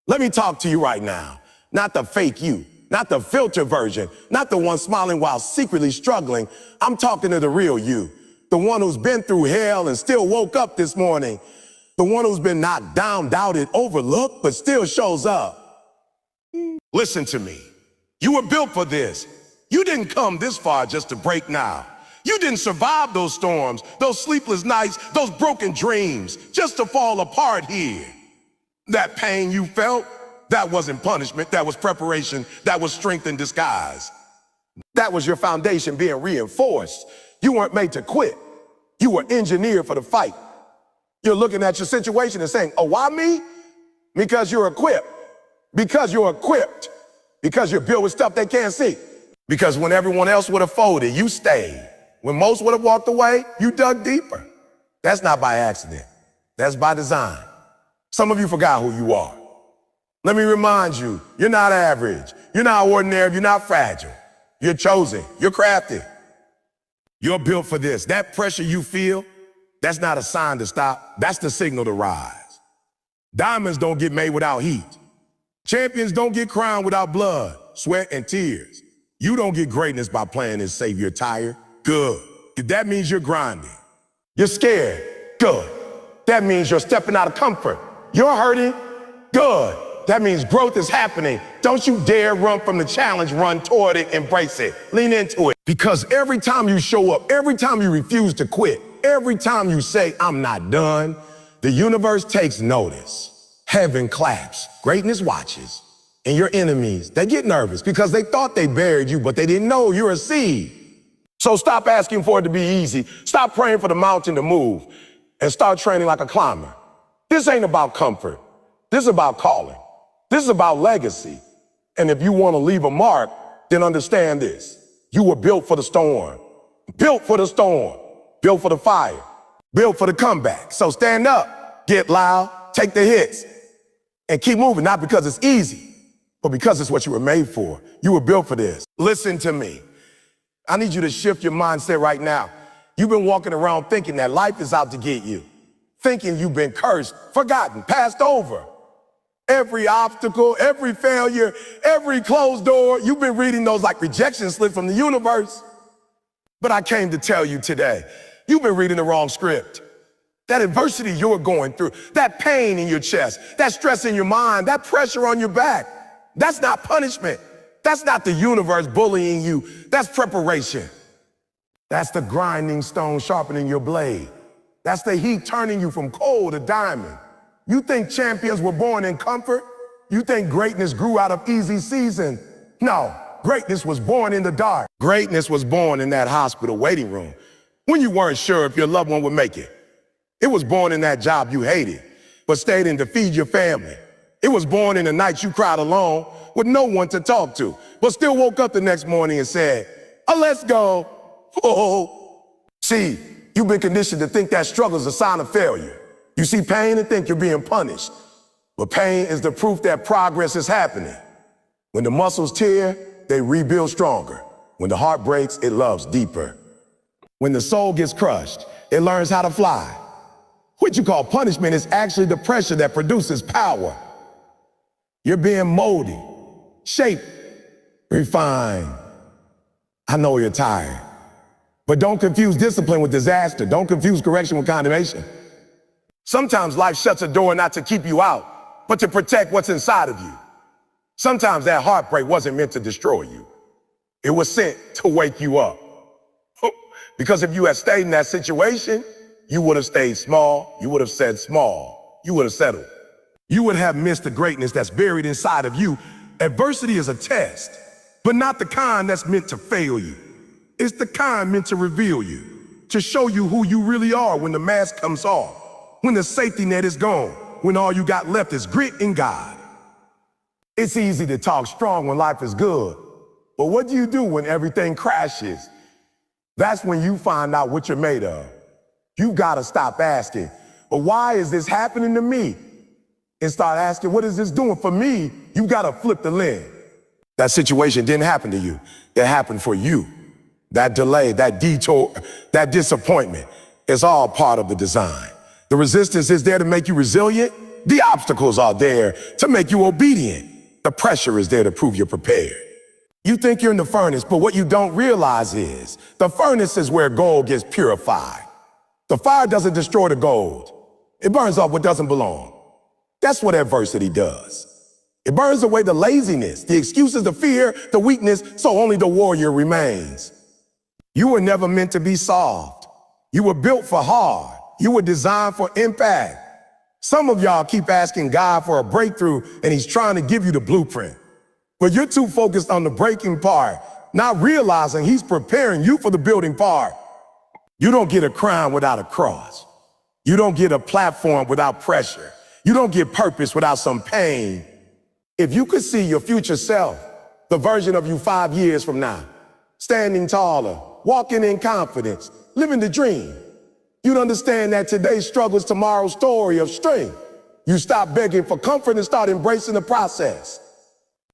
Let me talk to you right now. Not the fake you, not the filter version, not the one smiling while secretly struggling. I'm talking to the real you, the one who's been through hell and still woke up this morning, the one who's been knocked down, doubted, overlooked, but still shows up. Listen to me. You were built for this. You didn't come this far just to break now. You didn't survive those storms, those sleepless nights, those broken dreams, just to fall apart here. That pain you felt, that wasn't punishment, that was preparation, that was strength in disguise. That was your foundation being reinforced. You weren't made to quit. You were engineered for the fight. You're looking at your situation and saying, oh, why me? Because you're equipped. Because you're equipped. Because you're built with stuff they can't see. Because when everyone else would have folded, you stayed. When most would have walked away, you dug deeper. That's not by accident. That's by design. Some of you forgot who you are. Let me remind you, you're not average. You're not ordinary. You're not fragile. You're chosen. You're crafted. You're built for this. That pressure you feel, that's not a sign to stop. That's the signal to rise. Diamonds don't get made without heat. Champions don't get crowned without blood, sweat, and tears. You don't get greatness by playing it safe. You're tired. Good. That means you're grinding. You're scared. Good. That means you're stepping out of comfort. You're hurting. Good. That means growth is happening. Don't you dare run from the challenge. Run toward it. Embrace it. Lean into it. Because every time you show up, every time you refuse to quit, every time you say, I'm not done, the universe takes notice. Heaven claps. Greatness watches. And your enemies, they get nervous because they thought they buried you, but they didn't know you're a seed. So stop asking for it to be easy. Stop praying for the mountain to move and start training like a climber. This ain't about comfort. This is about calling. This is about legacy. And if you want to leave a mark, then understand this. You were built for the storm. Built for the storm. Built for the fire. Built for the comeback. So stand up, get loud, take the hits, and keep moving. Not because it's easy, but because it's what you were made for. You were built for this. Listen to me. I need you to shift your mindset right now. You've been walking around thinking that life is out to get you. Thinking you've been cursed, forgotten, passed over. Every obstacle, every failure, every closed door, you've been reading those like rejection slips from the universe. But I came to tell you today, you've been reading the wrong script. That adversity you're going through, that pain in your chest, that stress in your mind, that pressure on your back, that's not punishment. That's not the universe bullying you. That's preparation. That's the grinding stone sharpening your blade. That's the heat turning you from coal to diamond. You think champions were born in comfort? You think greatness grew out of easy season? No, greatness was born in the dark. Greatness was born in that hospital waiting room when you weren't sure if your loved one would make it. It was born in that job you hated, but stayed in to feed your family. It was born in the night you cried alone with no one to talk to, but still woke up the next morning and said, oh, let's go. Oh. See, you've been conditioned to think that struggle is a sign of failure. You see pain and think you're being punished, but pain is the proof that progress is happening. When the muscles tear, they rebuild stronger. When the heart breaks, it loves deeper. When the soul gets crushed, it learns how to fly. What you call punishment is actually the pressure that produces power. You're being molded, shaped, refined. I know you're tired, but don't confuse discipline with disaster. Don't confuse correction with condemnation. Sometimes life shuts a door not to keep you out, but to protect what's inside of you. Sometimes that heartbreak wasn't meant to destroy you. It was sent to wake you up. Because if you had stayed in that situation, you would have stayed small. You would have said small. You would have settled. You would have missed the greatness that's buried inside of you. Adversity is a test, but not the kind that's meant to fail you. It's the kind meant to reveal you, to show you who you really are when the mask comes off, when the safety net is gone, when all you got left is grit and God. It's easy to talk strong when life is good, but what do you do when everything crashes? That's when you find out what you're made of. You've got to stop asking, but why is this happening to me? And start asking, what is this doing for me? You got to flip the lens. That situation didn't happen to you. It happened for you. That delay, that detour, that disappointment is all part of the design. The resistance is there to make you resilient. The obstacles are there to make you obedient. The pressure is there to prove you're prepared. You think you're in the furnace, but what you don't realize is the furnace is where gold gets purified. The fire doesn't destroy the gold. It burns off what doesn't belong. That's what adversity does. It burns away the laziness, the excuses, the fear, the weakness, so only the warrior remains. You were never meant to be soft. You were built for hard. You were designed for impact. Some of y'all keep asking God for a breakthrough, and he's trying to give you the blueprint. But you're too focused on the breaking part, not realizing he's preparing you for the building part. You don't get a crown without a cross. You don't get a platform without pressure. You don't get purpose without some pain. If you could see your future self, the version of you 5 years from now, standing taller, walking in confidence, living the dream, you'd understand that today's struggle is tomorrow's story of strength. You stop begging for comfort and start embracing the process.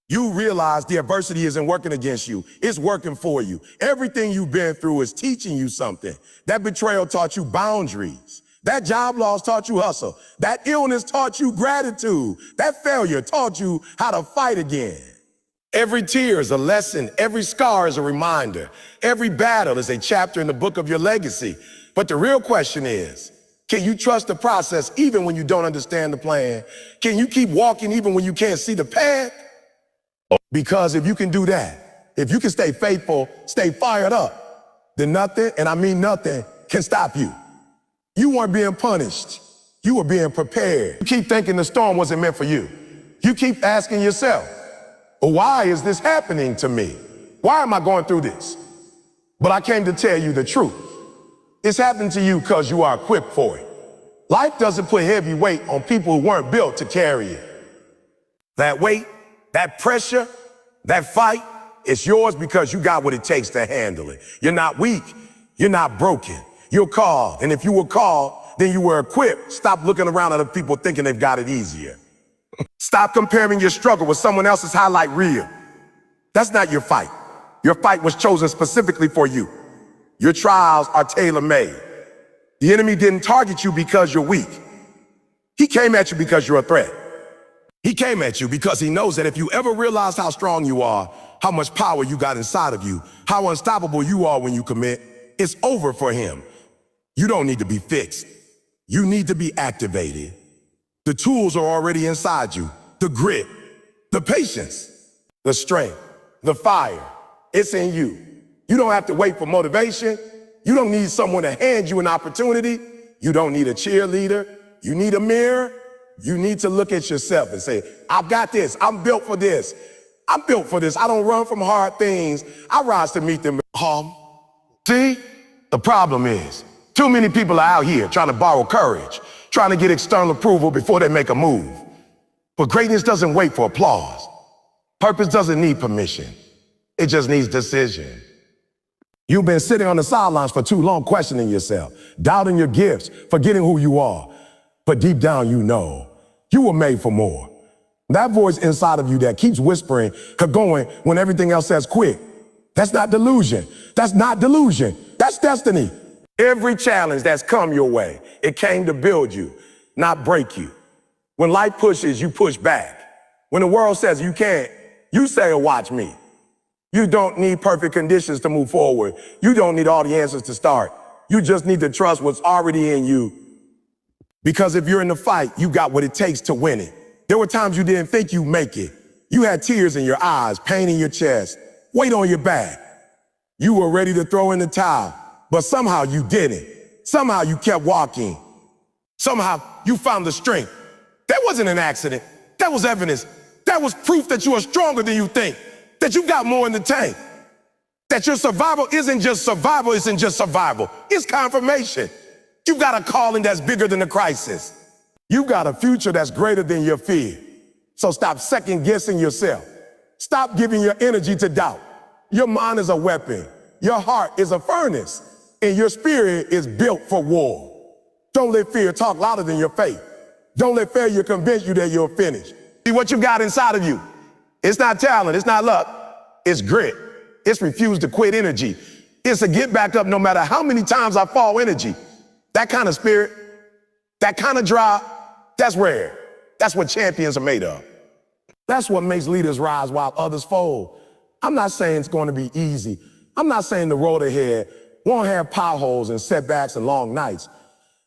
You realize the adversity isn't working against you. It's working for you. Everything you've been through is teaching you something. That betrayal taught you boundaries. That job loss taught you hustle. That illness taught you gratitude. That failure taught you how to fight again. Every tear is a lesson. Every scar is a reminder. Every battle is a chapter in the book of your legacy. But the real question is, can you trust the process even when you don't understand the plan? Can you keep walking even when you can't see the path? Because if you can do that, if you can stay faithful, stay fired up, then nothing, and I mean nothing, can stop you. You weren't being punished. You were being prepared. You keep thinking the storm wasn't meant for you. You keep asking yourself, well, why is this happening to me? Why am I going through this? But I came to tell you the truth. It's happening to you because you are equipped for it. Life doesn't put heavy weight on people who weren't built to carry it. That weight, that pressure, that fight, it's yours because you got what it takes to handle it. You're not weak. You're not broken. You're called. And if you were called, then you were equipped. Stop looking around at other people thinking they've got it easier. Stop comparing your struggle with someone else's highlight reel. That's not your fight. Your fight was chosen specifically for you. Your trials are tailor-made. The enemy didn't target you because you're weak. He came at you because you're a threat. He came at you because he knows that if you ever realize how strong you are, how much power you got inside of you, how unstoppable you are when you commit, it's over for him. You don't need to be fixed. You need to be activated. The tools are already inside you. The grit, the patience, the strength, the fire. It's in you. You don't have to wait for motivation. You don't need someone to hand you an opportunity. You don't need a cheerleader. You need a mirror. You need to look at yourself and say, I've got this. I'm built for this. I'm built for this. I don't run from hard things. I rise to meet them calm. See, the problem is too many people are out here trying to borrow courage, trying to get external approval before they make a move. But greatness doesn't wait for applause. Purpose doesn't need permission. It just needs decision. You've been sitting on the sidelines for too long, questioning yourself, doubting your gifts, forgetting who you are. But deep down, you know, you were made for more. That voice inside of you that keeps whispering, going when everything else says quit. That's not delusion. That's not delusion. That's destiny. Every challenge that's come your way, it came to build you, not break you. When life pushes, you push back. When the world says you can't, you say, watch me. You don't need perfect conditions to move forward. You don't need all the answers to start. You just need to trust what's already in you. Because if you're in the fight, you got what it takes to win it. There were times you didn't think you'd make it. You had tears in your eyes, pain in your chest, weight on your back. You were ready to throw in the towel, but somehow you didn't. Somehow you kept walking. Somehow you found the strength. That wasn't an accident. That was evidence. That was proof that you are stronger than you think, that you got more in the tank, that your survival isn't just survival, it's confirmation. You got a calling that's bigger than the crisis. You got a future that's greater than your fear. So stop second guessing yourself. Stop giving your energy to doubt. Your mind is a weapon. Your heart is a furnace. And your spirit is built for war. Don't let fear talk louder than your faith. Don't let failure convince you that you're finished. See what you got inside of you. It's not talent. It's not luck. It's grit. It's refuse to quit energy. It's a get back up no matter how many times I fall energy. That kind of spirit, that kind of drive, that's rare. That's what champions are made of. That's what makes leaders rise while others fold. I'm not saying it's going to be easy. I'm not saying the road ahead won't have potholes and setbacks and long nights.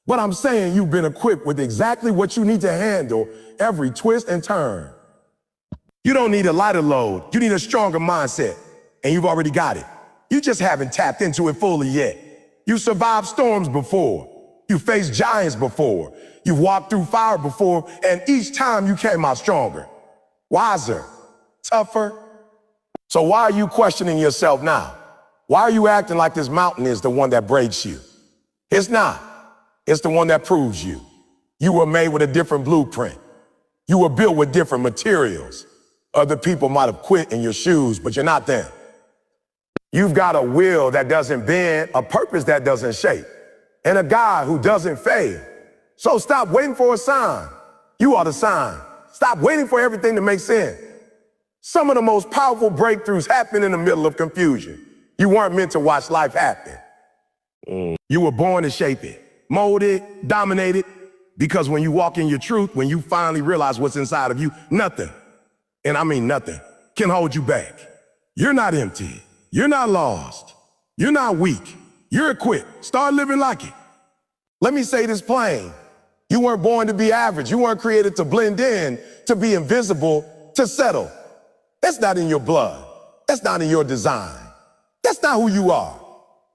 But I'm saying you've been equipped with exactly what you need to handle every twist and turn. You don't need a lighter load. You need a stronger mindset. And you've already got it. You just haven't tapped into it fully yet. You survived storms before. You faced giants before. You've walked through fire before. And each time you came out stronger, wiser, tougher. So why are you questioning yourself now? Why are you acting like this mountain is the one that breaks you? It's not. It's the one that proves you. You were made with a different blueprint. You were built with different materials. Other people might have quit in your shoes, but you're not them. You've got a will that doesn't bend, a purpose that doesn't shake, and a God who doesn't fail. So stop waiting for a sign. You are the sign. Stop waiting for everything to make sense. Some of the most powerful breakthroughs happen in the middle of confusion. You weren't meant to watch life happen. You were born to shape it, mold it, dominate it, because when you walk in your truth, when you finally realize what's inside of you, nothing, and I mean nothing, can hold you back. You're not empty. You're not lost. You're not weak. You're equipped. Start living like it. Let me say this plain. You weren't born to be average. You weren't created to blend in, to be invisible, to settle. That's not in your blood. That's not in your design. That's not who you are.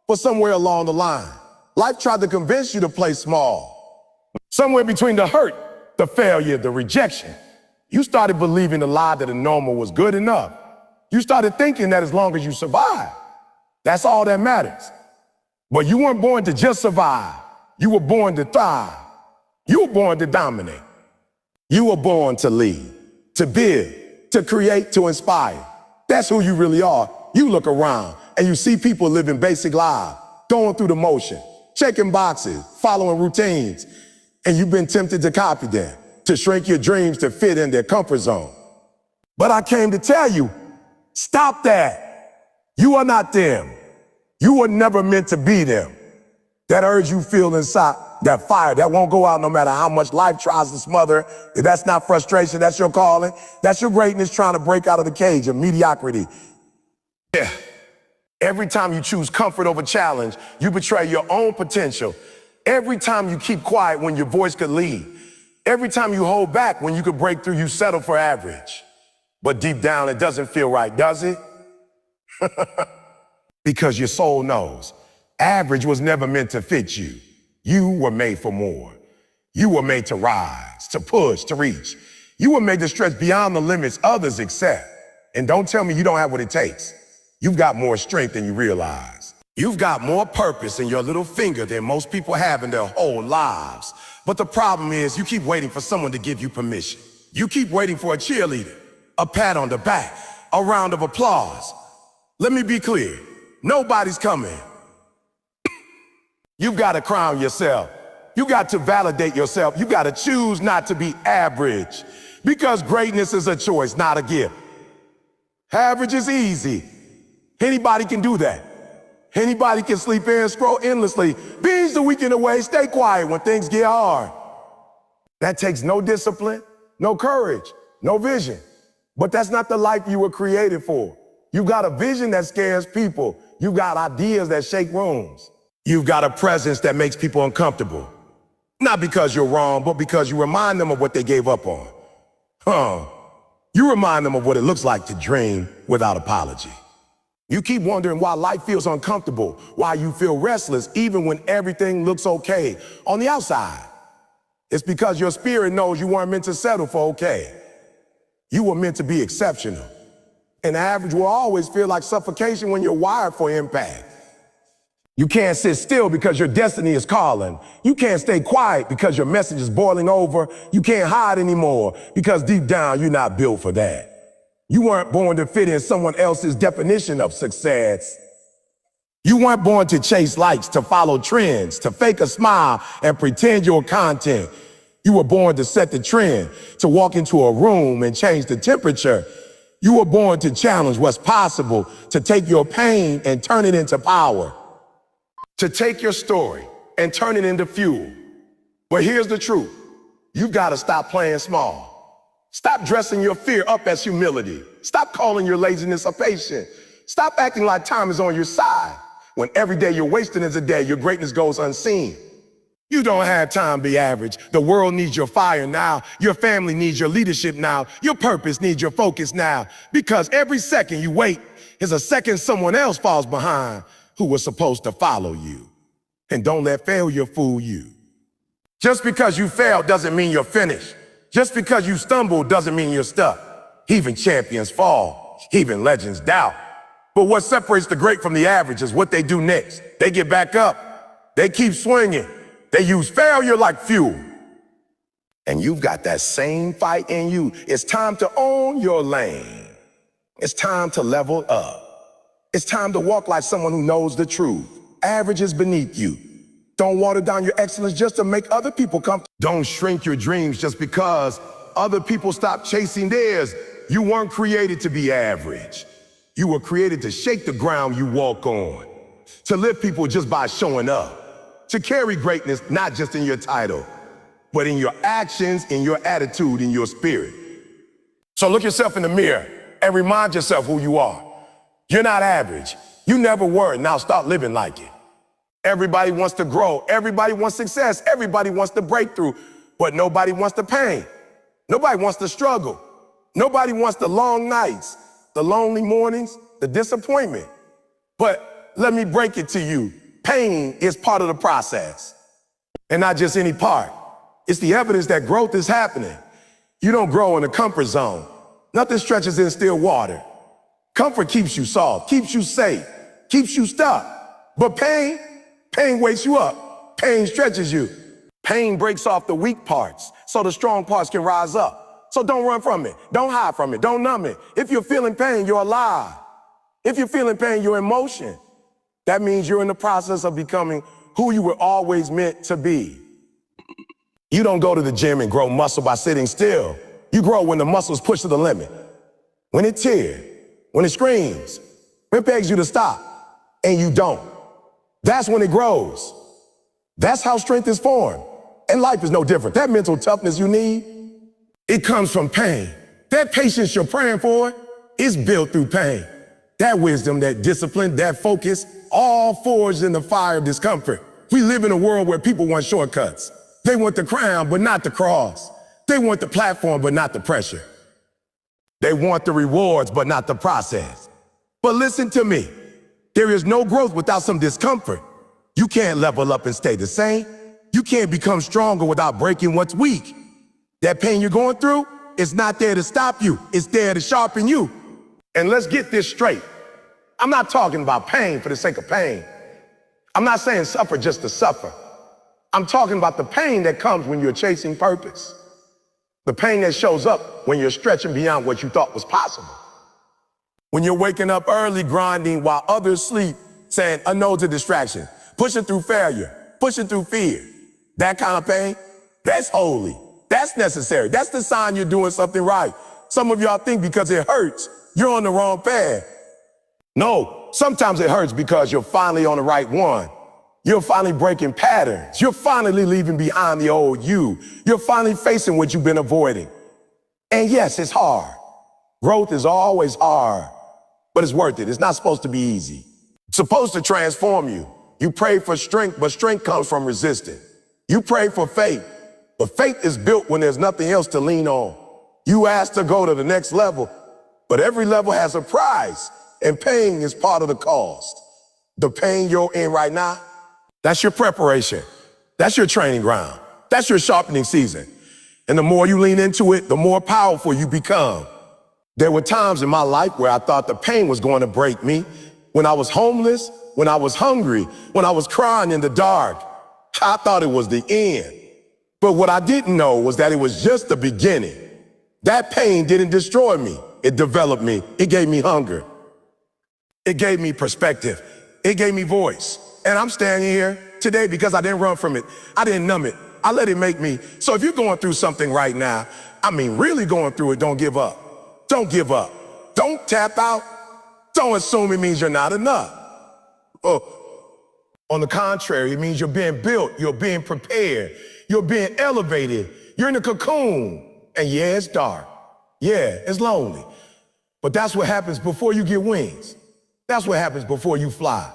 But somewhere along the line, life tried to convince you to play small. Somewhere between the hurt, the failure, the rejection, you started believing the lie that the normal was good enough. You started thinking that as long as you survive, that's all that matters. But you weren't born to just survive. You were born to thrive. You were born to dominate. You were born to lead, to build, to create, to inspire. That's who you really are. You look around and you see people living basic lives, going through the motion, checking boxes, following routines, and you've been tempted to copy them, to shrink your dreams to fit in their comfort zone. But I came to tell you, stop that. You are not them. You were never meant to be them. That urge you feel inside, that fire that won't go out no matter how much life tries to smother, if that's not frustration, that's your calling. That's your greatness trying to break out of the cage of mediocrity. Yeah. Every time you choose comfort over challenge, you betray your own potential. Every time you keep quiet when your voice could lead. Every time you hold back when you could break through, you settle for average. But deep down, it doesn't feel right, does it? Because your soul knows average was never meant to fit you. You were made for more. You were made to rise, to push, to reach. You were made to stretch beyond the limits others accept. And don't tell me you don't have what it takes. You've got more strength than you realize. You've got more purpose in your little finger than most people have in their whole lives. But the problem is you keep waiting for someone to give you permission. You keep waiting for a cheerleader, a pat on the back, a round of applause. Let me be clear. Nobody's coming. You've got to crown yourself. You got to validate yourself. You got to choose not to be average, because greatness is a choice, not a gift. Average is easy. Anybody can do that. Anybody can sleep in, scroll endlessly, binge the weekend away, stay quiet when things get hard. That takes no discipline, no courage, no vision. But that's not the life you were created for. You've got a vision that scares people. You've got ideas that shake rooms. You've got a presence that makes people uncomfortable. Not because you're wrong, but because you remind them of what they gave up on. You remind them of what it looks like to dream without apology. You keep wondering why life feels uncomfortable, why you feel restless even when everything looks okay on the outside. It's because your spirit knows you weren't meant to settle for okay. You were meant to be exceptional. And average will always feel like suffocation when you're wired for impact. You can't sit still because your destiny is calling. You can't stay quiet because your message is boiling over. You can't hide anymore because deep down you're not built for that. You weren't born to fit in someone else's definition of success. You weren't born to chase likes, to follow trends, to fake a smile and pretend you're content. You were born to set the trend, to walk into a room and change the temperature. You were born to challenge what's possible, to take your pain and turn it into power, to take your story and turn it into fuel. But here's the truth. You've got to stop playing small. Stop dressing your fear up as humility. Stop calling your laziness a patient. Stop acting like time is on your side when every day you're wasting is a day your greatness goes unseen. You don't have time to be average. The world needs your fire now. Your family needs your leadership now. Your purpose needs your focus now. Because every second you wait is a second someone else falls behind who was supposed to follow you. And don't let failure fool you. Just because you failed doesn't mean you're finished. Just because you stumbled doesn't mean you're stuck. Even champions fall. Even legends doubt. But what separates the great from the average is what they do next. They get back up. They keep swinging. They use failure like fuel. And you've got that same fight in you. It's time to own your lane. It's time to level up. It's time to walk like someone who knows the truth. Average is beneath you. Don't water down your excellence just to make other people comfortable. Don't shrink your dreams just because other people stop chasing theirs. You weren't created to be average. You were created to shake the ground you walk on, to lift people just by showing up, to carry greatness not just in your title, but in your actions, in your attitude, in your spirit. So look yourself in the mirror and remind yourself who you are. You're not average. You never were. Now start living like it. Everybody wants to grow. Everybody wants success. Everybody wants the breakthrough, but nobody wants the pain. Nobody wants the struggle. Nobody wants the long nights, the lonely mornings, the disappointment. But let me break it to you. Pain is part of the process, and not just any part. It's the evidence that growth is happening. You don't grow in a comfort zone. Nothing stretches in still water. Comfort keeps you soft, keeps you safe, keeps you stuck. But pain wakes you up. Pain stretches you. Pain breaks off the weak parts so the strong parts can rise up. So don't run from it. Don't hide from it. Don't numb it. If you're feeling pain, you're alive. If you're feeling pain, you're in motion. That means you're in the process of becoming who you were always meant to be. You don't go to the gym and grow muscle by sitting still. You grow when the muscles push to the limit. When it tears, when it screams, when it begs you to stop, and you don't. That's when it grows. That's how strength is formed. And life is no different. That mental toughness you need, it comes from pain. That patience you're praying for is built through pain. That wisdom, that discipline, that focus, all forged in the fire of discomfort. We live in a world where people want shortcuts. They want the crown, but not the cross. They want the platform, but not the pressure. They want the rewards, but not the process. But listen to me. There is no growth without some discomfort. You can't level up and stay the same. You can't become stronger without breaking what's weak. That pain you're going through is not there to stop you. It's there to sharpen you. And let's get this straight. I'm not talking about pain for the sake of pain. I'm not saying suffer just to suffer. I'm talking about the pain that comes when you're chasing purpose. The pain that shows up when you're stretching beyond what you thought was possible. When you're waking up early, grinding while others sleep, saying a no to distraction, pushing through failure, pushing through fear. That kind of pain, that's holy. That's necessary. That's the sign you're doing something right. Some of y'all think because it hurts, you're on the wrong path. No, sometimes it hurts because you're finally on the right one. You're finally breaking patterns. You're finally leaving behind the old you. You're finally facing what you've been avoiding. And yes, it's hard. Growth is always hard, but it's worth it. It's not supposed to be easy. It's supposed to transform you. You pray for strength, but strength comes from resistance. You pray for faith, but faith is built when there's nothing else to lean on. You ask to go to the next level, but every level has a price, and pain is part of the cost. The pain you're in right now, that's your preparation. That's your training ground. That's your sharpening season. And the more you lean into it, the more powerful you become. There were times in my life where I thought the pain was going to break me. When I was homeless, when I was hungry, when I was crying in the dark, I thought it was the end. But what I didn't know was that it was just the beginning. That pain didn't destroy me. It developed me. It gave me hunger. It gave me perspective. It gave me voice. And I'm standing here today because I didn't run from it. I didn't numb it. I let it make me. So if you're going through something right now, I mean really going through it, don't give up. Don't give up. Don't tap out. Don't assume it means you're not enough. On the contrary, it means you're being built, you're being prepared, you're being elevated, You're in a cocoon, and yeah, it's dark. Yeah, it's lonely. But that's what happens before you get wings. That's what happens before you fly.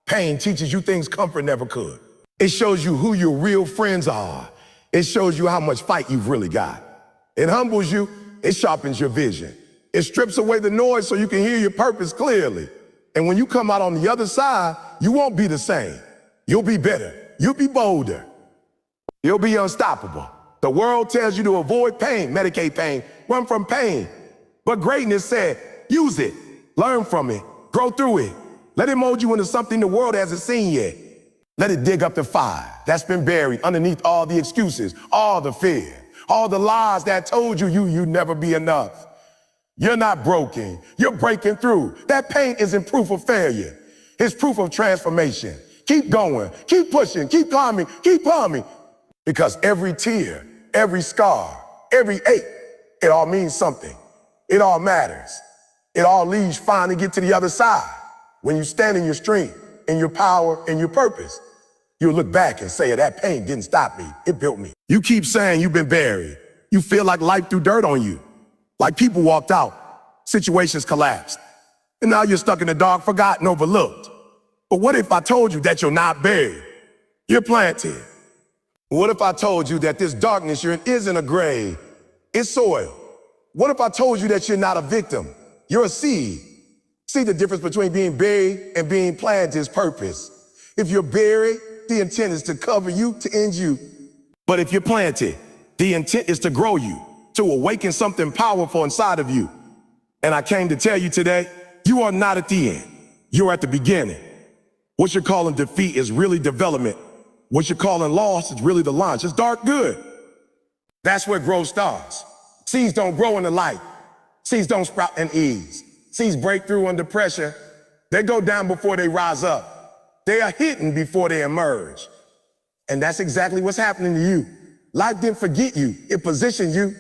Pain teaches you things comfort never could. It shows you who your real friends are. It shows you how much fight you've really got. It humbles you. It sharpens your vision. It strips away the noise so you can hear your purpose clearly. And when you come out on the other side, you won't be the same. You'll be better. You'll be bolder. You'll be unstoppable. The world tells you to avoid pain, medicate pain, run from pain. But greatness said, use it, learn from it, grow through it. Let it mold you into something the world hasn't seen yet. Let it dig up the fire that's been buried underneath all the excuses, all the fear, all the lies that told you'd never be enough. You're not broken. You're breaking through. That pain isn't proof of failure. It's proof of transformation. Keep going. Keep pushing. Keep climbing. Keep climbing. Because every tear, every scar, every ache, it all means something. It all matters. It all leads you finally get to the other side. When you stand in your strength, in your power, in your purpose, you'll look back and say, that pain didn't stop me. It built me. You keep saying you've been buried. You feel like life threw dirt on you. Like people walked out, situations collapsed. And now you're stuck in the dark, forgotten, overlooked. But what if I told you that you're not buried? You're planted. What if I told you that this darkness you're in isn't a grave? It's soil. What if I told you that you're not a victim? You're a seed. See the difference between being buried and being planted is purpose. If you're buried, the intent is to cover you, to end you. But if you're planted, the intent is to grow you, to awaken something powerful inside of you. And I came to tell you today, you are not at the end. You're at the beginning. What you're calling defeat is really development. What you're calling loss is really the launch. It's dark good. That's where growth starts. Seeds don't grow in the light. Seeds don't sprout in ease. Seeds break through under pressure. They go down before they rise up. They are hidden before they emerge. And that's exactly what's happening to you. Life didn't forget you. It positioned you.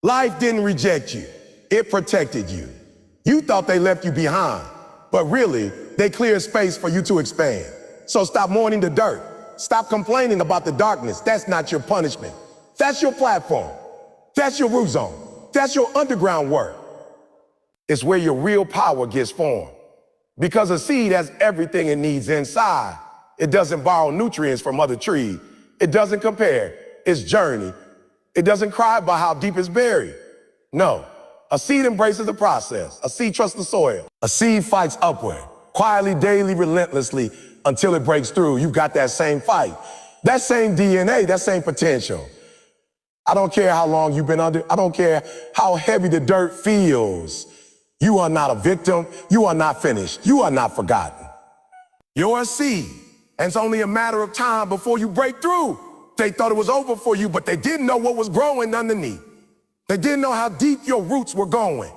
Life didn't reject you. It protected you. You thought they left you behind, but really, they cleared space for you to expand. So stop mourning the dirt. Stop complaining about the darkness. That's not your punishment. That's your platform. That's your root zone. That's your underground work. It's where your real power gets formed. Because a seed has everything it needs inside. It doesn't borrow nutrients from other trees. It doesn't compare its journey. It doesn't cry about how deep it's buried. No, a seed embraces the process. A seed trusts the soil. A seed fights upward, quietly, daily, relentlessly, until it breaks through. You've got that same fight, that same DNA, that same potential. I don't care how long you've been under. I don't care how heavy the dirt feels. You are not a victim. You are not finished. You are not forgotten. You're a seed, and it's only a matter of time before you break through. They thought it was over for you, but they didn't know what was growing underneath. They didn't know how deep your roots were going.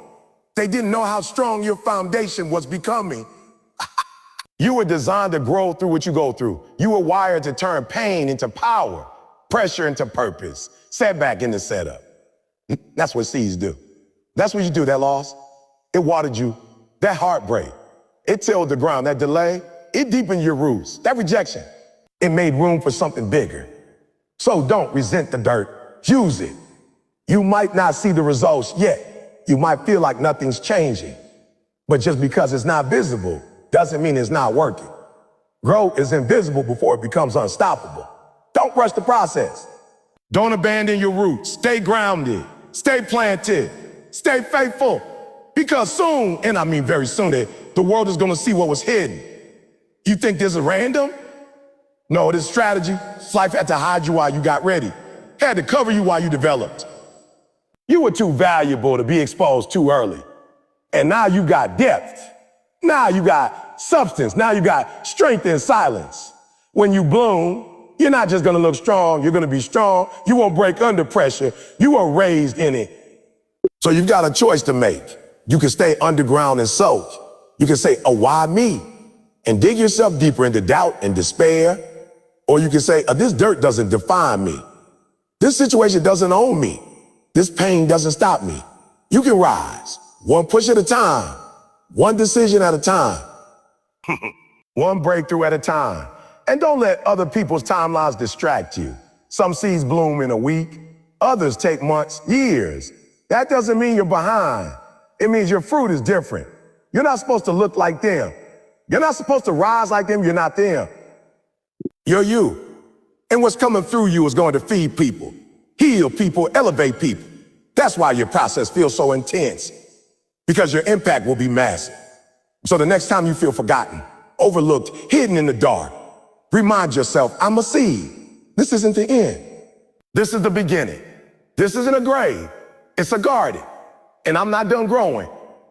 They didn't know how strong your foundation was becoming. You were designed to grow through what you go through. You were wired to turn pain into power, pressure into purpose, setback into setup. That's what seeds do. That's what you do, that loss. It watered you. That heartbreak, it tilled the ground. That delay, it deepened your roots. That rejection, it made room for something bigger. So don't resent the dirt. Use it. You might not see the results yet. You might feel like nothing's changing. But just because it's not visible doesn't mean it's not working. Growth is invisible before it becomes unstoppable. Don't rush the process. Don't abandon your roots. Stay grounded. Stay planted. Stay faithful. Because soon, and I mean very soon, the world is going to see what was hidden. You think this is random? No, it is strategy. Life had to hide you while you got ready. Had to cover you while you developed. You were too valuable to be exposed too early. And now you got depth. Now you got substance. Now you got strength in silence. When you bloom, you're not just going to look strong. You're going to be strong. You won't break under pressure. You were raised in it. So you've got a choice to make. You can stay underground and soak. You can say, oh, why me? And dig yourself deeper into doubt and despair. Or you can say, this dirt doesn't define me. This situation doesn't own me. This pain doesn't stop me. You can rise, one push at a time, one decision at a time, one breakthrough at a time. And don't let other people's timelines distract you. Some seeds bloom in a week, Others take months, years. That doesn't mean you're behind. It means your fruit is different. You're not supposed to look like them. You're not supposed to rise like them. You're not them. You're you. And what's coming through you is going to feed people, heal people, elevate people. That's why your process feels so intense, because your impact will be massive. So the next time you feel forgotten, overlooked, hidden in the dark, remind yourself, I'm a seed. This isn't the end. This is the beginning. This isn't a grave. It's a garden. And I'm not done growing.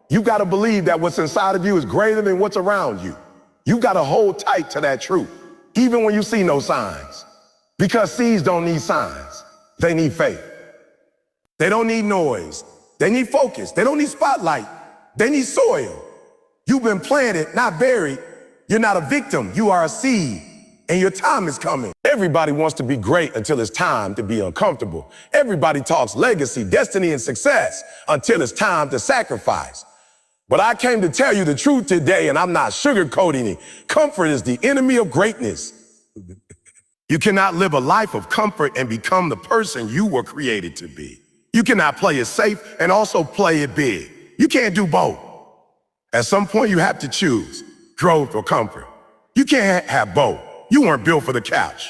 You got to believe that what's inside of you is greater than what's around you. You got to hold tight to that truth, even when you see no signs. Because seeds don't need signs. They need faith. They don't need noise. They need focus. They don't need spotlight. They need soil. You've been planted, not buried. You're not a victim. You are a seed. And your time is coming. Everybody wants to be great until it's time to be uncomfortable. Everybody talks legacy, destiny, and success until it's time to sacrifice. But I came to tell you the truth today, and I'm not sugarcoating it. Comfort is the enemy of greatness. You cannot live a life of comfort and become the person you were created to be. You cannot play it safe and also play it big. You can't do both. At some point, you have to choose growth or comfort. You can't have both. You weren't built for the couch.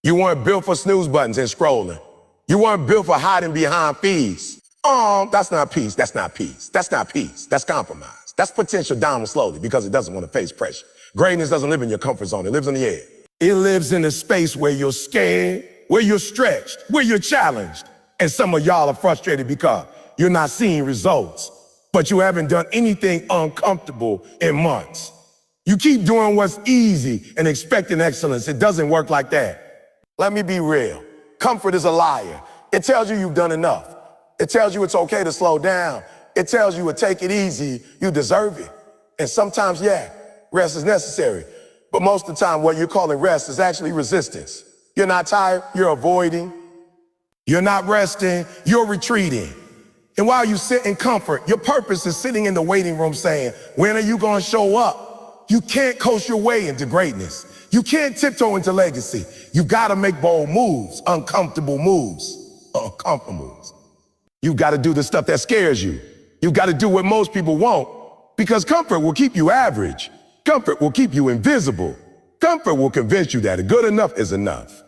You weren't built for snooze buttons and scrolling. You weren't built for hiding behind fees. Oh, that's not peace. That's not peace. That's not peace. That's compromise. That's potential down slowly because it doesn't want to face pressure. Greatness doesn't live in your comfort zone. It lives in the air. It lives in a space where you're scared, where you're stretched, where you're challenged. And some of y'all are frustrated because you're not seeing results, but you haven't done anything uncomfortable in months. You keep doing what's easy and expecting excellence. It doesn't work like that. Let me be real. Comfort is a liar. It tells you you've done enough. It tells you it's okay to slow down. It tells you to take it easy. You deserve it. And sometimes, yeah, rest is necessary. But most of the time, what you're calling rest is actually resistance. You're not tired, you're avoiding. You're not resting, you're retreating. And while you sit in comfort, your purpose is sitting in the waiting room saying, when are you going to show up? You can't coast your way into greatness. You can't tiptoe into legacy. You got to make bold moves, uncomfortable moves, You got to do the stuff that scares you. You got to do what most people won't, because comfort will keep you average. Comfort will keep you invisible. Comfort will convince you that good enough is enough.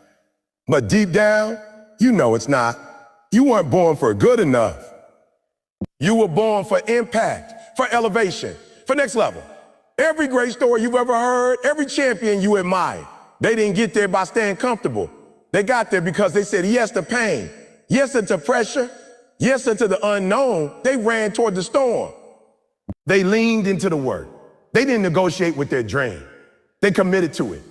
But deep down, you know it's not. You weren't born for good enough. You were born for impact, for elevation, for next level. Every great story you've ever heard, every champion you admire, they didn't get there by staying comfortable. They got there because they said yes to pain, yes to pressure, yes to the unknown. They ran toward the storm. They leaned into the work. They didn't negotiate with their dream. They committed to it.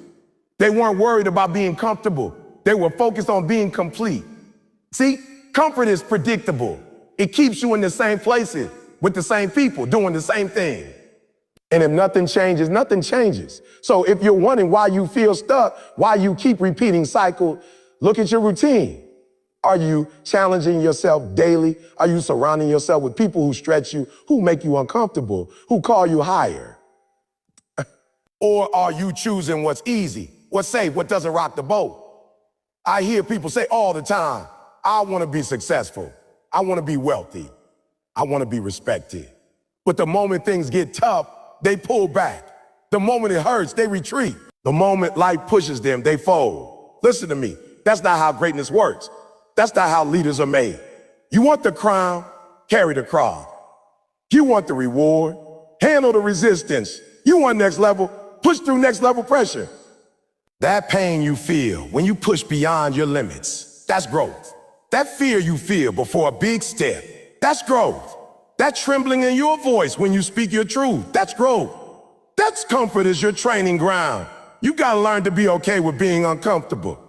They weren't worried about being comfortable. They were focused on being complete. See, comfort is predictable. It keeps you in the same places with the same people doing the same thing. And if nothing changes, nothing changes. So if you're wondering why you feel stuck, why you keep repeating cycle, look at your routine. Are you challenging yourself daily? Are you surrounding yourself with people who stretch you, who make you uncomfortable, who call you higher? Or are you choosing what's easy, what's safe, what doesn't rock the boat? I hear people say all the time, I want to be successful. I want to be wealthy. I want to be respected. But the moment things get tough, they pull back. The moment it hurts, they retreat. The moment life pushes them, they fold. Listen to me. That's not how greatness works. That's not how leaders are made. You want the crown, carry the cross. You want the reward, handle the resistance. You want next level, push through next level pressure. That pain you feel when you push beyond your limits, that's growth. That fear you feel before a big step, that's growth. That trembling in your voice when you speak your truth, that's growth. That's comfort is your training ground. You gotta learn to be okay with being uncomfortable.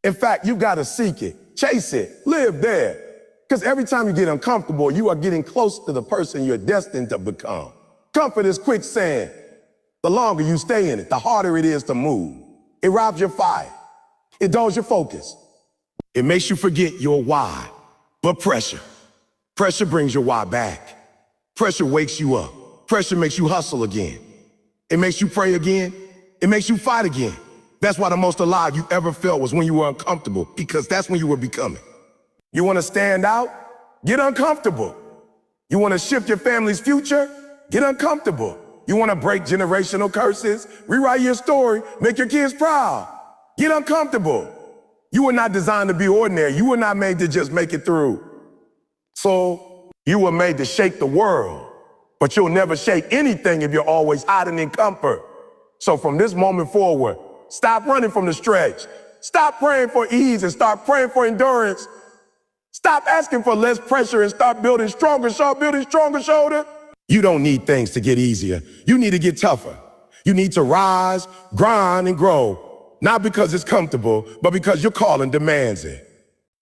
In fact, you gotta seek it, chase it, live there. Because every time you get uncomfortable, you are getting close to the person you're destined to become. Comfort is quicksand. The longer you stay in it, the harder it is to move. It robs your fire. It dulls your focus. It makes you forget your why. But pressure brings your why back. Pressure wakes you up. Pressure makes you hustle again. It makes you pray again. It makes you fight again. That's why the most alive you ever felt was when you were uncomfortable, because that's when you were becoming. You want to stand out? Get uncomfortable. You want to shift your family's future? Get uncomfortable. You want to break generational curses? Rewrite your story, make your kids proud. Get uncomfortable. You were not designed to be ordinary. You were not made to just make it through. So you were made to shake the world, but you'll never shake anything if you're always hiding in comfort. So from this moment forward, stop running from the stretch. Stop praying for ease and start praying for endurance. Stop asking for less pressure and start building stronger shoulder. You don't need things to get easier. You need to get tougher. You need to rise, grind, and grow. Not because it's comfortable, but because your calling demands it.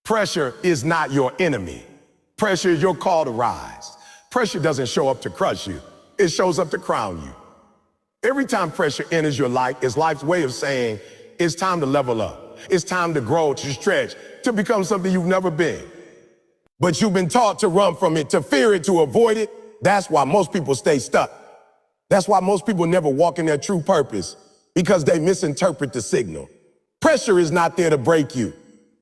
Pressure is not your enemy. Pressure is your call to rise. Pressure doesn't show up to crush you. It shows up to crown you. Every time pressure enters your life, it's life's way of saying, it's time to level up. It's time to grow, to stretch, to become something you've never been. But you've been taught to run from it, to fear it, to avoid it. That's why most people stay stuck. That's why most people never walk in their true purpose, because they misinterpret the signal. Pressure is not there to break you.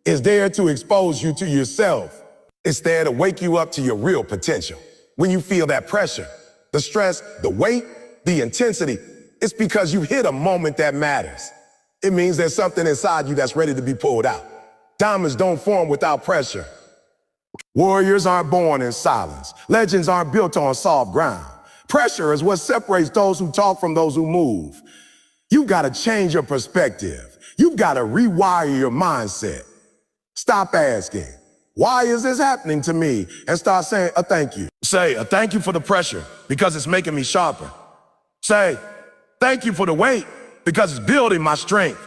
It's there to expose you to yourself. It's there to wake you up to your real potential. When you feel that pressure, the stress, the weight, the intensity, it's because you hit a moment that matters. It means there's something inside you that's ready to be pulled out. Diamonds don't form without pressure. Warriors aren't born in silence. Legends aren't built on soft ground. Pressure is what separates those who talk from those who move. You've got to change your perspective. You've got to rewire your mindset. Stop asking, why is this happening to me? And start saying a thank you. Say a thank you for the pressure because it's making me sharper. Say, thank you for the weight because it's building my strength.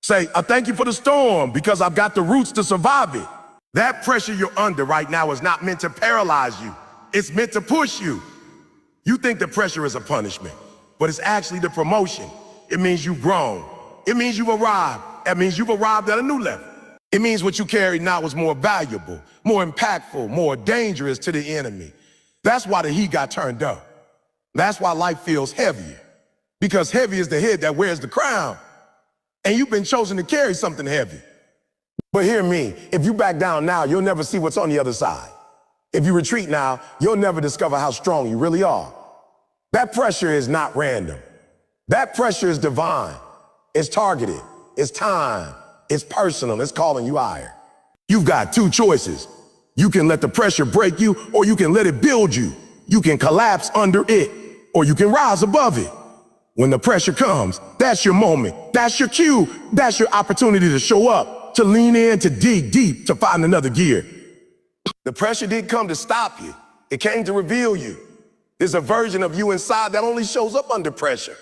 Say, a thank you for the storm because I've got the roots to survive it. That pressure you're under right now is not meant to paralyze you. It's meant to push you. You think the pressure is a punishment, but it's actually the promotion. It means you've grown. It means you've arrived. That means you've arrived at a new level. It means what you carry now is more valuable, more impactful, more dangerous to the enemy. That's why the heat got turned up. That's why life feels heavier, because heavy is the head that wears the crown. And you've been chosen to carry something heavy. But hear me, if you back down now, you'll never see what's on the other side. If you retreat now, you'll never discover how strong you really are. That pressure is not random. That pressure is divine. It's targeted. It's time. It's personal. It's calling you higher. You've got two choices. You can let the pressure break you, or you can let it build you. You can collapse under it, or you can rise above it. When the pressure comes, that's your moment. That's your cue. That's your opportunity to show up, to lean in, to dig deep, to find another gear. The pressure didn't come to stop you. It came to reveal you. There's a version of you inside that only shows up under pressure.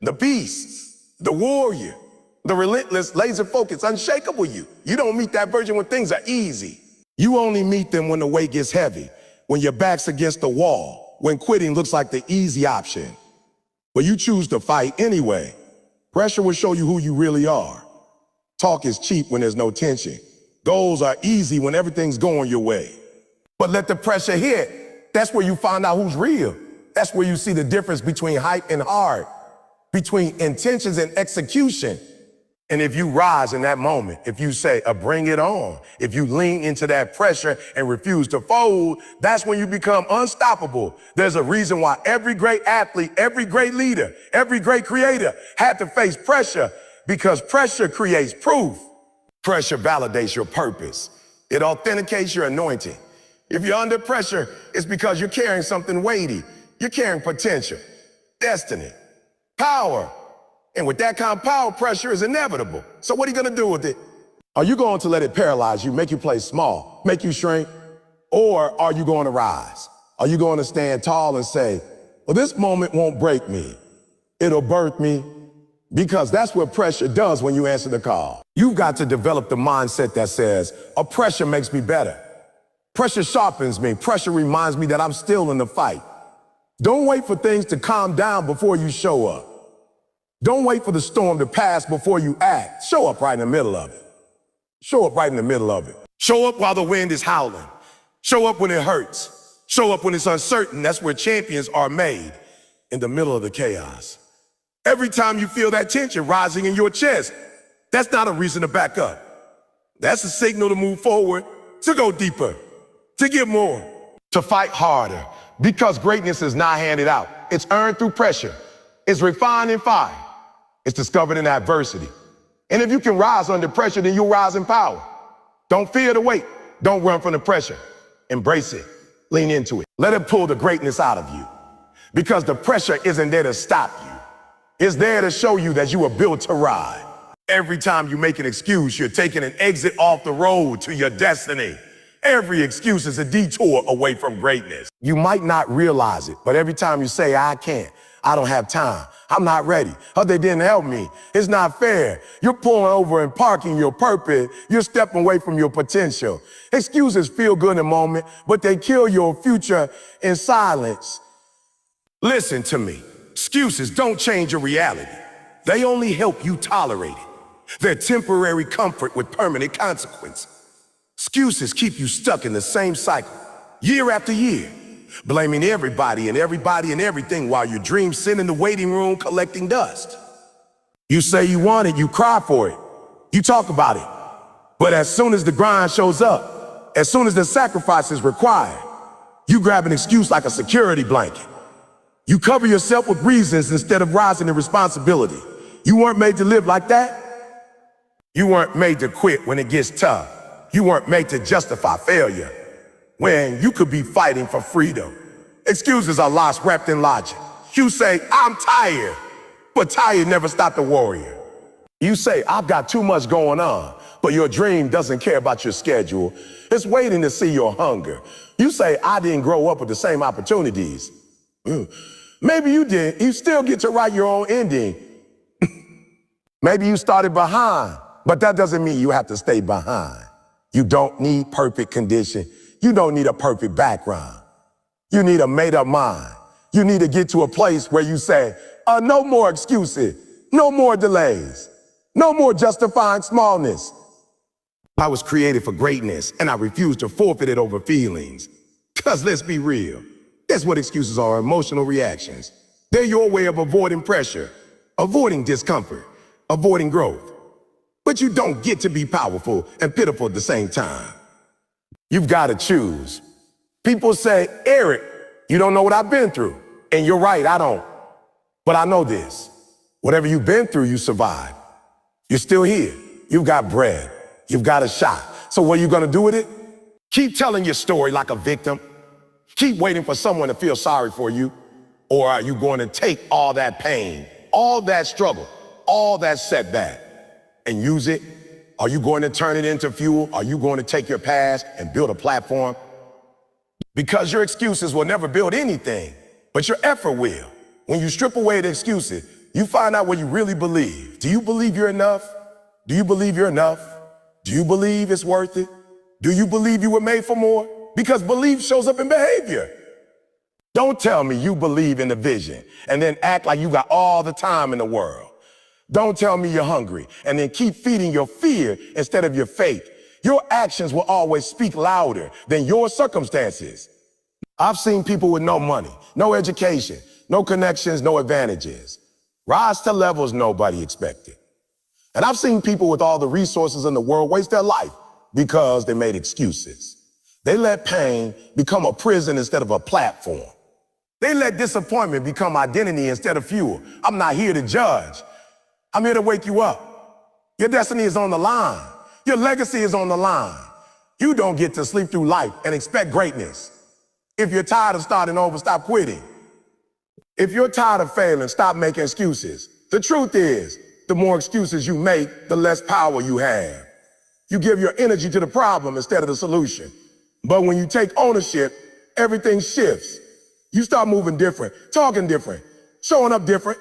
The beast, the warrior, the relentless, laser-focused, unshakable you. You don't meet that version when things are easy. You only meet them when the weight gets heavy, when your back's against the wall, when quitting looks like the easy option. But you choose to fight anyway. Pressure will show you who you really are. Talk is cheap when there's no tension. Goals are easy when everything's going your way. But let the pressure hit. That's where you find out who's real. That's where you see the difference between hype and hard, between intentions and execution. And if you rise in that moment, if you say, bring it on, if you lean into that pressure and refuse to fold, that's when you become unstoppable. There's a reason why every great athlete, every great leader, every great creator had to face pressure, because pressure creates proof. Pressure validates your purpose. It authenticates your anointing. If you're under pressure, it's because you're carrying something weighty. You're carrying potential, destiny, power. And with that kind of power, pressure is inevitable. So what are you going to do with it? Are you going to let it paralyze you, make you play small, make you shrink? Or are you going to rise? Are you going to stand tall and say, well, this moment won't break me. It'll birth me. Because that's what pressure does when you answer the call. You've got to develop the mindset that says, pressure makes me better. Pressure sharpens me. Pressure reminds me that I'm still in the fight. Don't wait for things to calm down before you show up. Don't wait for the storm to pass before you act. Show up right in the middle of it. Show up right in the middle of it. Show up while the wind is howling. Show up when it hurts. Show up when it's uncertain. That's where champions are made, in the middle of the chaos. Every time you feel that tension rising in your chest, that's not a reason to back up. That's a signal to move forward. to go deeper, to give more, to fight harder. Because greatness is not handed out. It's earned through pressure. It's refined in fire. It's discovered in adversity. And if you can rise under pressure, then you'll rise in power. Don't fear the weight. Don't run from the pressure. Embrace it. Lean into it. Let it pull the greatness out of you. Because the pressure isn't there to stop you. It's there to show you that you were built to ride. Every time you make an excuse, you're taking an exit off the road to your destiny. Every excuse is a detour away from greatness. You might not realize it, but every time you say, I can't, I don't have time, I'm not ready, or they didn't help me, it's not fair, you're pulling over and parking your purpose, you're stepping away from your potential. Excuses feel good in a moment, but they kill your future in silence. Listen to me. Excuses don't change your reality. They only help you tolerate it. They're temporary comfort with permanent consequences. Excuses keep you stuck in the same cycle, year after year, blaming everybody and everything while your dreams sit in the waiting room collecting dust. You say you want it, you cry for it, you talk about it. But as soon as the grind shows up, as soon as the sacrifice is required, you grab an excuse like a security blanket. You cover yourself with reasons instead of rising to responsibility. You weren't made to live like that. You weren't made to quit when it gets tough. You weren't made to justify failure when you could be fighting for freedom. Excuses are lost wrapped in logic. You say, I'm tired, but tired never stopped the warrior. You say, I've got too much going on, but your dream doesn't care about your schedule. It's waiting to see your hunger. You say, I didn't grow up with the same opportunities. Maybe you did. You still get to write your own ending. Maybe you started behind, but that doesn't mean you have to stay behind. You don't need perfect condition. You don't need a perfect background. You need a made-up mind. You need to get to a place where you say, no more excuses, no more delays, no more justifying smallness. I was created for greatness, and I refuse to forfeit it over feelings. Because let's be real, that's what excuses are, emotional reactions. They're your way of avoiding pressure, avoiding discomfort, avoiding growth. But you don't get to be powerful and pitiful at the same time. You've got to choose. People say, Eric, you don't know what I've been through. And you're right, I don't. But I know this. Whatever you've been through, you survived. You're still here. You've got bread. You've got a shot. So what are you going to do with it? Keep telling your story like a victim. Keep waiting for someone to feel sorry for you. Or are you going to take all that pain, all that struggle, all that setback, and use it? Are you going to turn it into fuel? Are you going to take your past and build a platform? Because your excuses will never build anything, but your effort will. When you strip away the excuses, you find out what you really believe. Do you believe you're enough? Do you believe you're enough? Do you believe it's worth it? Do you believe you were made for more? Because belief shows up in behavior. Don't tell me you believe in the vision and then act like you got all the time in the world. Don't tell me you're hungry and then keep feeding your fear instead of your faith. Your actions will always speak louder than your circumstances. I've seen people with no money, no education, no connections, no advantages rise to levels nobody expected. And I've seen people with all the resources in the world waste their life because they made excuses. They let pain become a prison instead of a platform. They let disappointment become identity instead of fuel. I'm not here to judge. I'm here to wake you up. Your destiny is on the line. Your legacy is on the line. You don't get to sleep through life and expect greatness. If you're tired of starting over, stop quitting. If you're tired of failing, stop making excuses. The truth is, the more excuses you make, the less power you have. You give your energy to the problem instead of the solution. But when you take ownership, everything shifts. You start moving different, talking different, showing up different.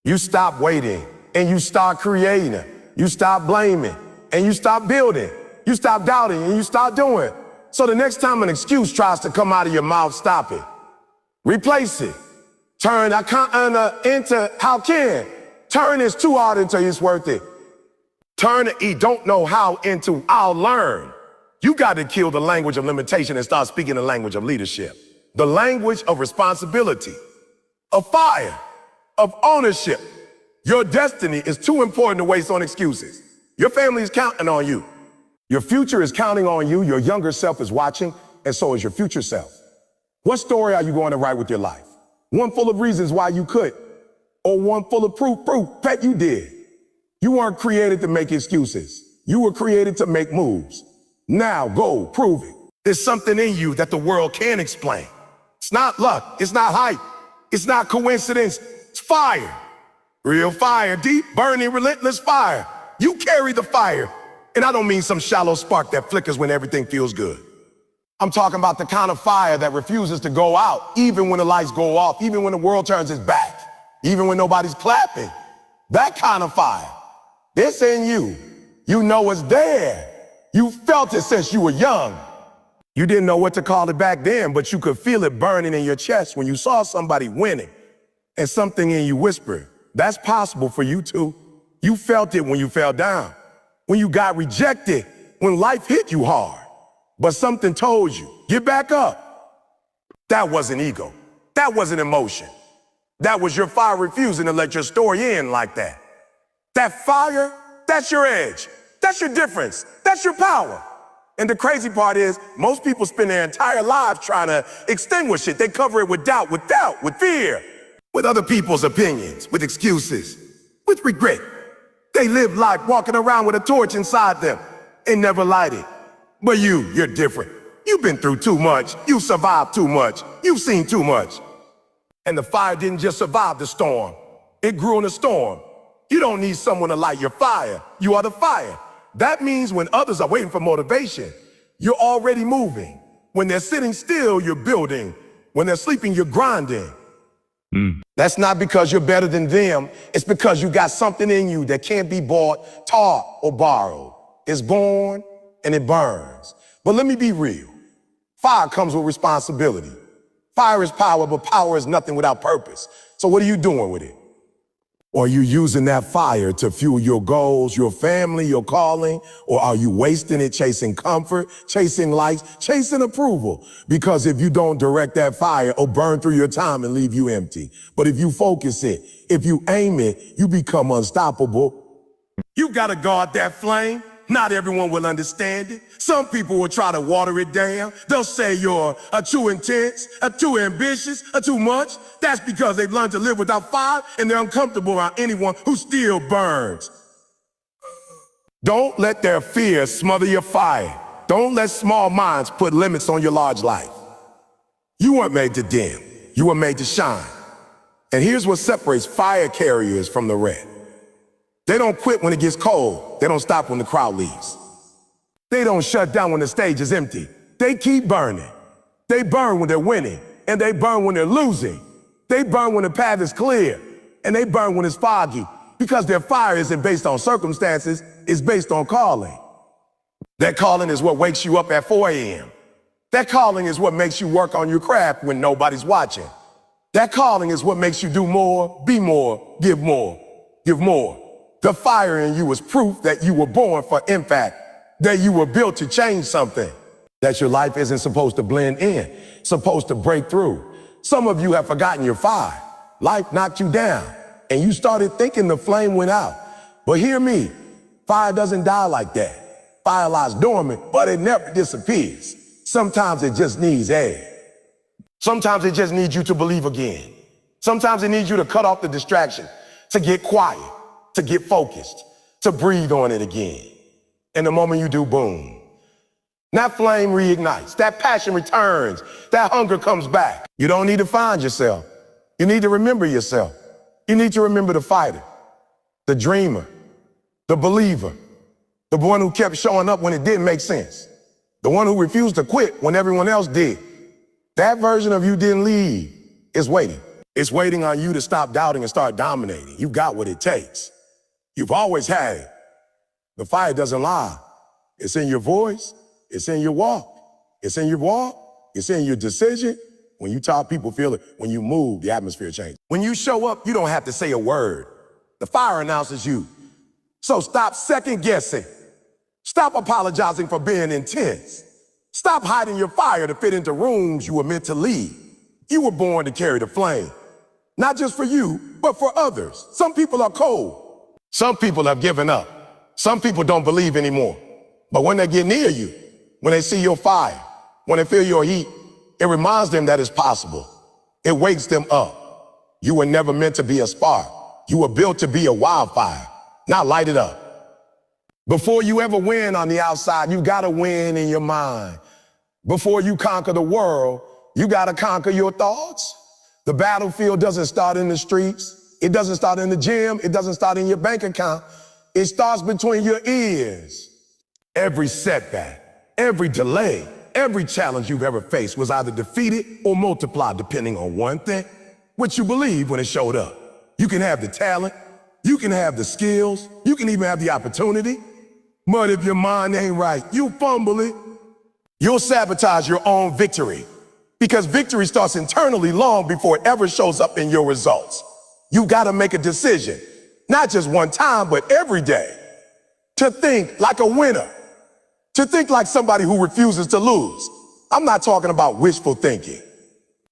You stop waiting and you start creating. You stop blaming and you stop building. You stop doubting and you start doing. So the next time an excuse tries to come out of your mouth, stop it. Replace it. Turn I can't into how can. Turn is too hard into it's worth it. Turn the don't know how into I'll learn. You got to kill the language of limitation and start speaking the language of leadership. The language of responsibility, of fire, of ownership. Your destiny is too important to waste on excuses. Your family is counting on you. Your future is counting on you, your younger self is watching, and so is your future self. What story are you going to write with your life? One full of reasons why you could, or one full of proof that you did. You weren't created to make excuses. You were created to make moves. Now go prove it. There's something in you that the world can't explain. It's not luck, it's not hype, it's not coincidence, it's fire. Real fire, deep, burning, relentless fire. You carry the fire. And I don't mean some shallow spark that flickers when everything feels good. I'm talking about the kind of fire that refuses to go out, even when the lights go off, even when the world turns its back, even when nobody's clapping. That kind of fire. It's in you. You know it's there. You felt it since you were young. You didn't know what to call it back then, but you could feel it burning in your chest when you saw somebody winning. And something in you whispered, that's possible for you too. You felt it when you fell down, when you got rejected, when life hit you hard. But something told you, get back up. That wasn't ego. That wasn't emotion. That was your fire refusing to let your story end like that. That fire, that's your edge. That's your difference. That's your power. And the crazy part is, most people spend their entire lives trying to extinguish it. They cover it with doubt, with fear, with other people's opinions, with excuses, with regret. They live life walking around with a torch inside them and never light it. But you're different. You've been through too much. You've survived too much. You've seen too much. And the fire didn't just survive the storm. It grew in the storm. You don't need someone to light your fire. You are the fire. That means when others are waiting for motivation, you're already moving. When they're sitting still, you're building. When they're sleeping, you're grinding. That's not because you're better than them. It's because you got something in you that can't be bought, taught, or borrowed. It's born and it burns. But let me be real. Fire comes with responsibility. Fire is power, but power is nothing without purpose. So what are you doing with it? Or are you using that fire to fuel your goals, your family, your calling? Or are you wasting it chasing comfort, chasing likes, chasing approval? Because if you don't direct that fire, it'll burn through your time and leave you empty. But if you focus it, if you aim it, you become unstoppable. You gotta guard that flame. Not everyone will understand it. Some people will try to water it down. They'll say you're too intense, too ambitious, too much. That's because they've learned to live without fire and they're uncomfortable around anyone who still burns. Don't let their fear smother your fire. Don't let small minds put limits on your large life. You weren't made to dim. You were made to shine. And here's what separates fire carriers from the rest. They don't quit when it gets cold. They don't stop when the crowd leaves. They don't shut down when the stage is empty. They keep burning. They burn when they're winning, and they burn when they're losing. They burn when the path is clear, and they burn when it's foggy, because their fire isn't based on circumstances, it's based on calling. That calling is what wakes you up at 4 a.m. That calling is what makes you work on your craft when nobody's watching. That calling is what makes you do more, be more, give more, give more. The fire in you is proof that you were born for impact, that you were built to change something, that your life isn't supposed to blend in, supposed to break through. Some of you have forgotten your fire. Life knocked you down, and you started thinking the flame went out. But hear me, fire doesn't die like that. Fire lies dormant, but it never disappears. Sometimes it just needs air. Sometimes it just needs you to believe again. Sometimes it needs you to cut off the distraction, to get quiet, to get focused, to breathe on it again. And the moment you do, boom. That flame reignites, that passion returns, that hunger comes back. You don't need to find yourself. You need to remember yourself. You need to remember the fighter, the dreamer, the believer, the one who kept showing up when it didn't make sense, the one who refused to quit when everyone else did. That version of you didn't leave. It's waiting. It's waiting on you to stop doubting and start dominating. You've got what it takes. You've always had it. The fire doesn't lie. It's in your voice. It's in your walk. It's in your walk. It's in your decision. When you talk, people feel it. When you move, the atmosphere changes. When you show up, you don't have to say a word. The fire announces you. So stop second guessing. Stop apologizing for being intense. Stop hiding your fire to fit into rooms you were meant to lead. You were born to carry the flame. Not just for you, but for others. Some people are cold. Some people have given up. Some people don't believe anymore. But when they get near you, when they see your fire, when they feel your heat, it reminds them that it's possible. It wakes them up. You were never meant to be a spark. You were built to be a wildfire. Now light it up. Before you ever win on the outside, you gotta win in your mind. Before you conquer the world, you gotta conquer your thoughts. The battlefield doesn't start in the streets. It doesn't start in the gym. It doesn't start in your bank account. It starts between your ears. Every setback, every delay, every challenge you've ever faced was either defeated or multiplied depending on one thing, what you believe when it showed up. You can have the talent, you can have the skills, you can even have the opportunity, but if your mind ain't right, you fumble it. You'll sabotage your own victory because victory starts internally long before it ever shows up in your results. You gotta make a decision, not just one time, but every day, to think like a winner, to think like somebody who refuses to lose. I'm not talking about wishful thinking.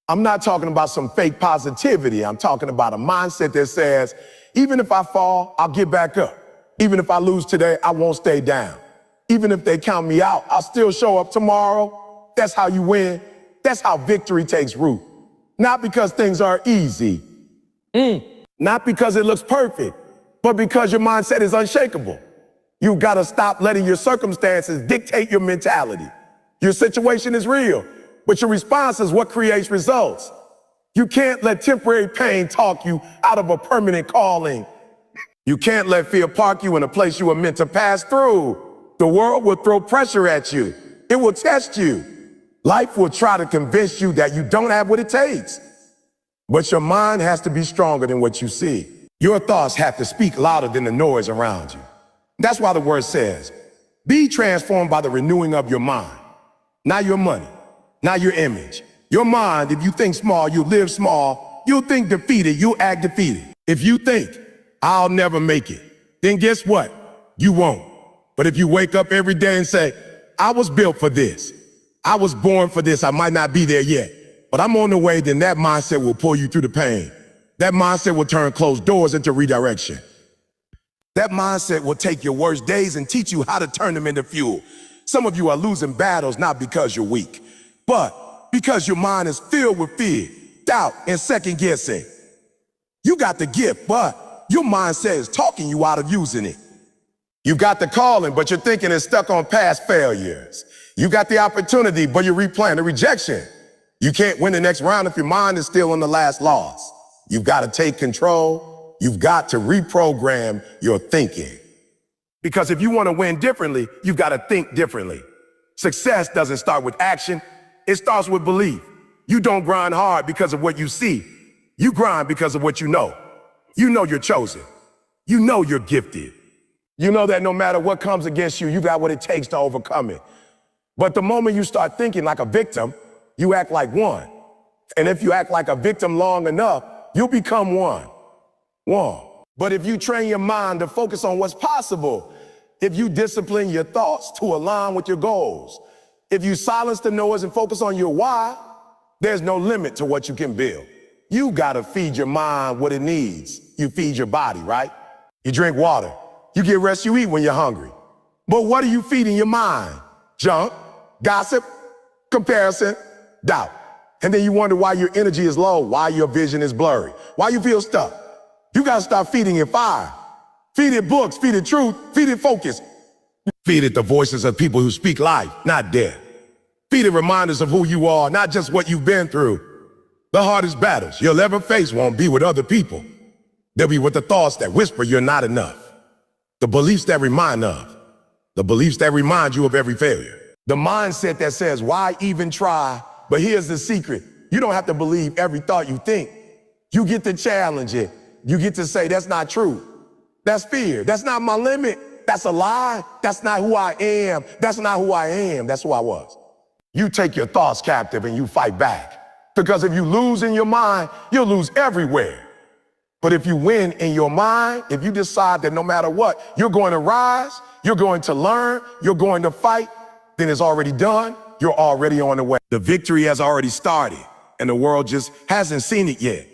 I'm not talking about some fake positivity. I'm talking about a mindset that says, even if I fall, I'll get back up. Even if I lose today, I won't stay down. Even if they count me out, I'll still show up tomorrow. That's how you win. That's how victory takes root. Not because things are easy. Not because it looks perfect, but because your mindset is unshakable. You gotta stop letting your circumstances dictate your mentality. Your situation is real, but your response is what creates results. You can't let temporary pain talk you out of a permanent calling. You can't let fear park you in a place you were meant to pass through. The world will throw pressure at you. It will test you. Life will try to convince you that you don't have what it takes. But your mind has to be stronger than what you see. Your thoughts have to speak louder than the noise around you. That's why the word says, be transformed by the renewing of your mind. Not your money, not your image. Your mind, if you think small, you live small. You'll think defeated, you'll act defeated. If you think, I'll never make it, then guess what? You won't. But if you wake up every day and say, I was built for this. I was born for this. I might not be there yet, but I'm on the way, then that mindset will pull you through the pain. That mindset will turn closed doors into redirection. That mindset will take your worst days and teach you how to turn them into fuel. Some of you are losing battles not because you're weak, but because your mind is filled with fear, doubt, and second guessing. You got the gift, but your mindset is talking you out of using it. You got the calling, but your thinking is stuck on past failures. You got the opportunity, but you're replaying the rejection. You can't win the next round if your mind is still on the last loss. You've got to take control. You've got to reprogram your thinking. Because if you want to win differently, you've got to think differently. Success doesn't start with action. It starts with belief. You don't grind hard because of what you see. You grind because of what you know. You know you're chosen. You know you're gifted. You know that no matter what comes against you, you got what it takes to overcome it. But the moment you start thinking like a victim, you act like one. And if you act like a victim long enough, you'll become one. But if you train your mind to focus on what's possible, if you discipline your thoughts to align with your goals, if you silence the noise and focus on your why, there's no limit to what you can build. You gotta feed your mind what it needs. You feed your body, right? You drink water. You get rest, you eat when you're hungry. But what are you feeding your mind? Junk, gossip, comparison, doubt. And then you wonder why your energy is low, why your vision is blurry, why you feel stuck. You gotta start feeding it fire. Feed it books, feed it truth, feed it focus. Feed it the voices of people who speak life, not death. Feed it reminders of who you are, not just what you've been through. The hardest battles you'll ever face won't be with other people. They'll be with the thoughts that whisper you're not enough. The beliefs that remind you of every failure. The mindset that says, why even try? But here's the secret. You don't have to believe every thought you think. You get to challenge it. You get to say, that's not true. That's fear. That's not my limit. That's a lie. That's not who I am. That's not who I am. That's who I was. You take your thoughts captive and you fight back. Because if you lose in your mind, you'll lose everywhere. But if you win in your mind, if you decide that no matter what, you're going to rise, you're going to learn, you're going to fight, then it's already done. You're already on the way. The victory has already started, and the world just hasn't seen it yet.